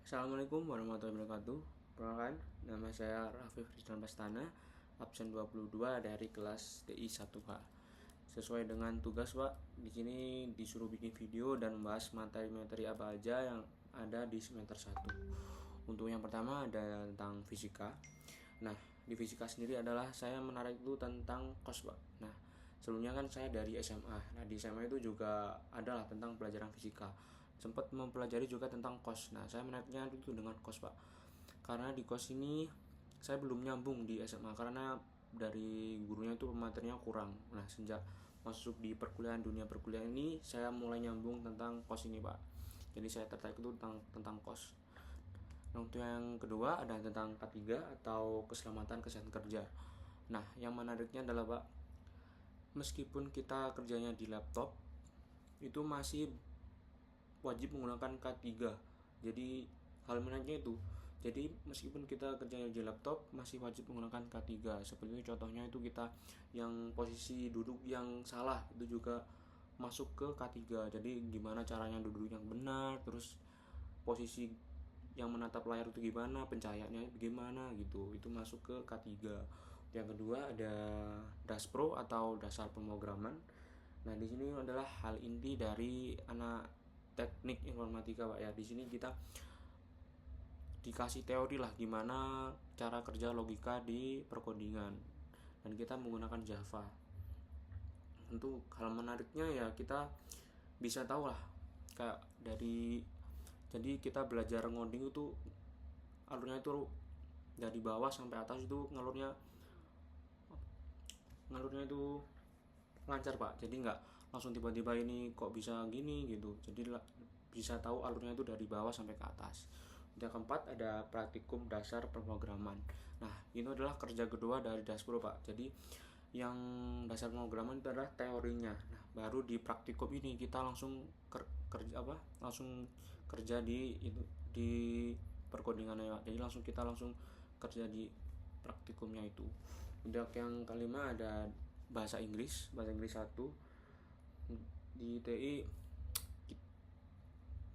Assalamualaikum warahmatullahi wabarakatuh. Perkenalkan, nama saya Rafif Rizwan Pastana, absen 22 dari kelas TI 1H. Sesuai dengan tugas, Pak, di sini disuruh bikin video dan membahas materi-materi apa aja yang ada di semester 1. Untuk yang pertama ada tentang fisika. Nah, di fisika sendiri adalah saya menarik itu tentang kos, Pak. Nah, sebelumnya kan saya dari SMA. Nah, di SMA itu juga adalah tentang pelajaran fisika. Sempat mempelajari juga tentang kos. Nah, saya menariknya itu dengan kos, Pak. Karena di kos ini saya belum nyambung di SMA karena dari gurunya itu materinya kurang. Nah, sejak masuk di perkuliahan, dunia perkuliahan ini saya mulai nyambung tentang kos ini, Pak. Jadi saya tertarik itu tentang kos. Nah, untuk yang kedua ada tentang K3 atau keselamatan kesehatan kerja. Nah, yang menariknya adalah, Pak, meskipun kita kerjanya di laptop, itu masih wajib menggunakan K3. Jadi hal menariknya itu, jadi meskipun kita kerjanya di laptop masih wajib menggunakan K3. Seperti contohnya itu kita yang posisi duduk yang salah itu juga masuk ke K3. Jadi gimana caranya duduk yang benar, terus posisi yang menatap layar itu gimana, pencahayaannya bagaimana gitu, itu masuk ke K3. Yang kedua ada Daspro atau dasar pemrograman. Nah, di sini adalah hal inti dari anak teknik informatika, Pak, ya. Di sini kita dikasih teori lah gimana cara kerja logika di perkodingan dan kita menggunakan Java. Untuk hal menariknya ya kita bisa tahu lah kayak dari, jadi kita belajar ngoding itu alurnya itu dari bawah sampai atas itu ngalurnya itu lancar, Pak. Jadi nggak langsung tiba-tiba ini kok bisa gini gitu. Jadi bisa tahu alurnya itu dari bawah sampai ke atas. Yang keempat ada praktikum dasar pemrograman. Nah, ini adalah kerja kedua dari Daspro, Pak. Jadi yang dasar pemrograman itu adalah teorinya. Nah, baru di praktikum ini kita langsung kerja apa? Langsung kerja di perkodingannya, Pak. Jadi kita langsung kerja di praktikumnya itu. Untuk yang kelima ada bahasa Inggris 1. Di TI,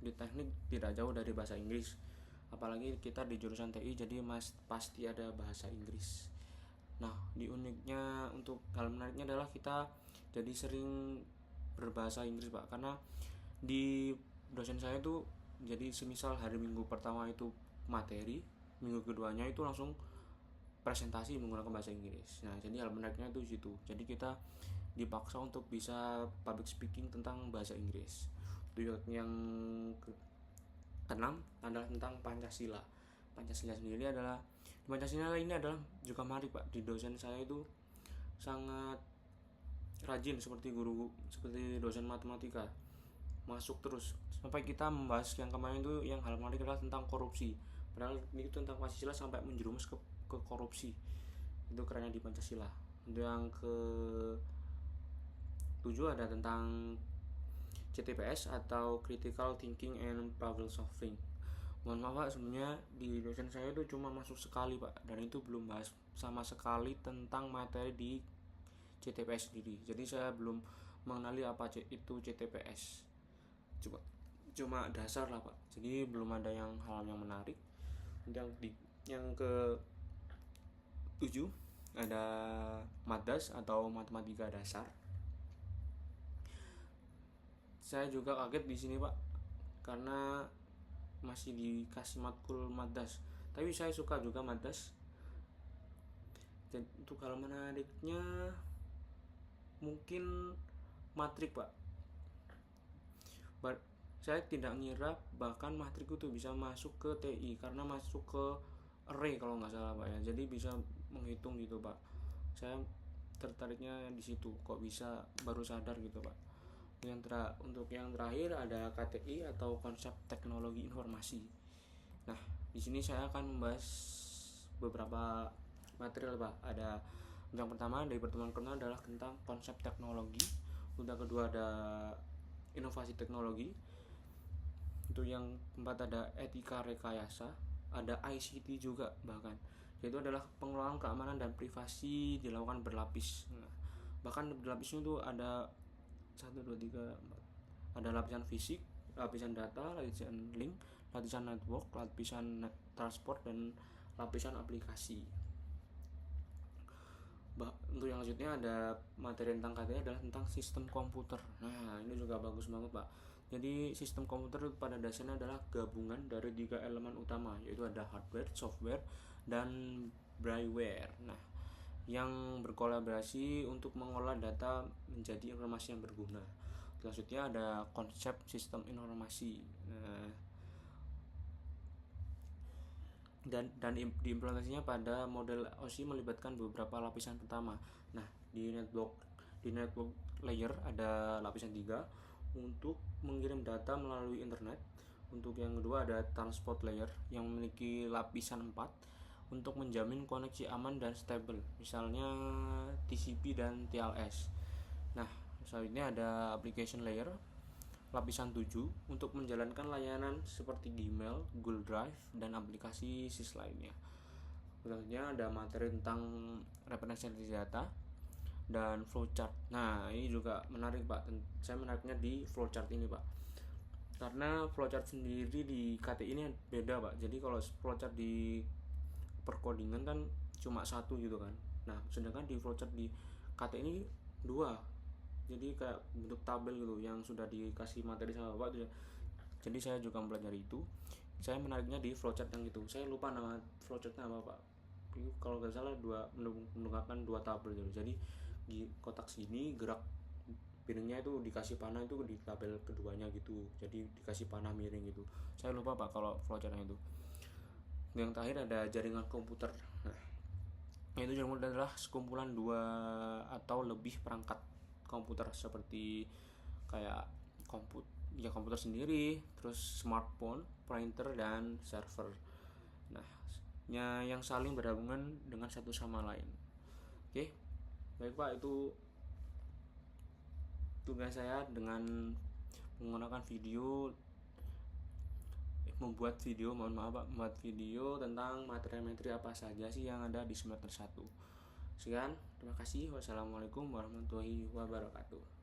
di teknik tidak jauh dari bahasa Inggris, apalagi kita di jurusan TI, jadi pasti ada bahasa Inggris. Nah, di uniknya untuk hal menariknya adalah kita jadi sering berbahasa Inggris, Pak, karena di dosen saya itu jadi semisal hari Minggu pertama itu materi, minggu keduanya itu langsung presentasi menggunakan bahasa Inggris. Nah, jadi hal menariknya itu situ. Jadi kita dipaksa untuk bisa public speaking tentang bahasa Inggris. Untuk yang keenam adalah tentang Pancasila. Pancasila sendiri adalah, Pancasila ini adalah juga menarik, Pak. Di dosen saya itu sangat rajin seperti dosen matematika. Masuk terus sampai kita membahas yang kemarin itu, yang hal menarik adalah tentang korupsi. Padahal ini tentang Pancasila sampai menjerumus ke korupsi. Itu kerennya di Pancasila. Untuk yang ke 7 ada tentang CTPS atau Critical Thinking and Problem Solving. Mohon maaf, Pak, sebenarnya di dosen saya itu cuma masuk sekali, Pak, dan itu belum bahas sama sekali tentang materi di CTPS sendiri. Jadi saya belum mengenali apa itu CTPS. Cuma dasar lah, Pak. Jadi belum ada hal yang menarik. Yang ke 7 ada MATDAS atau matematika dasar. Saya juga kaget di sini, Pak, karena masih dikasih matkul MATDAS. Tapi saya suka juga MATDAS. Dan untuk hal menariknya mungkin matrik, Pak. Saya tidak ngira bahkan matrik itu bisa masuk ke TI karena masuk ke array kalau nggak salah, Pak, ya. Jadi bisa menghitung gitu, Pak. Saya tertariknya di situ, kok bisa baru sadar gitu, Pak. Untuk yang terakhir ada KTI atau konsep teknologi informasi. Nah, di sini saya akan membahas beberapa material, Pak. Ada yang pertama dari pertemuan pertama adalah tentang konsep teknologi. Untuk kedua ada inovasi teknologi. Untuk yang keempat ada etika rekayasa, ada ICT juga bahkan. Yaitu adalah pengelolaan keamanan dan privasi dilakukan berlapis. Nah, bahkan berlapisnya itu ada 1 2 3 4. Ada lapisan fisik, lapisan data, lapisan link, lapisan network, lapisan transport, dan lapisan aplikasi. Untuk yang selanjutnya ada materi tentang KTI adalah tentang sistem komputer. Nah, ini juga bagus banget, Pak. Jadi sistem komputer pada dasarnya adalah gabungan dari 3 elemen utama, yaitu ada hardware, software, dan brainware. Nah, yang berkolaborasi untuk mengolah data menjadi informasi yang berguna. Selanjutnya ada konsep sistem informasi. Nah, dan diimplementasinya pada model OSI melibatkan beberapa lapisan pertama. Nah, di network layer ada lapisan 3 untuk mengirim data melalui internet. Untuk yang kedua ada transport layer yang memiliki lapisan 4 untuk menjamin koneksi aman dan stable, misalnya TCP dan TLS. Nah, selanjutnya ada application layer lapisan 7 untuk menjalankan layanan seperti Gmail, Google Drive, dan aplikasi SIS lainnya. Selanjutnya ada materi tentang representasi data dan flowchart. Nah, ini juga menarik, Pak. Saya menariknya di flowchart ini, Pak. Karena flowchart sendiri di KTI ini beda, Pak. Jadi kalau flowchart di perkodingan kan cuma satu gitu kan. Nah, sedangkan di flowchart di KTI ini 2. Jadi kayak bentuk tabel gitu yang sudah dikasih materi sama Bapak tuh. Jadi saya juga mempelajari itu. Saya menariknya di flowchart yang itu. Saya lupa nama flowchartnya apa, Pak. Itu kalau nggak salah menggunakan 2 tabel gitu. Jadi di kotak sini gerak piringnya itu dikasih panah itu di tabel keduanya gitu. Jadi dikasih panah miring gitu. Saya lupa, Pak, kalau flowchartnya itu. Yang terakhir ada jaringan komputer. Nah, itu jaringan komputer adalah sekumpulan 2 atau lebih perangkat komputer seperti kayak komputer sendiri, terus smartphone, printer, dan server. Nah, yang saling berhubungan dengan satu sama lain. Oke, baik, Pak, itu tugas saya dengan menggunakan membuat video tentang materi-materi apa saja sih yang ada di semester 1. Sekian, terima kasih. Wassalamualaikum warahmatullahi wabarakatuh.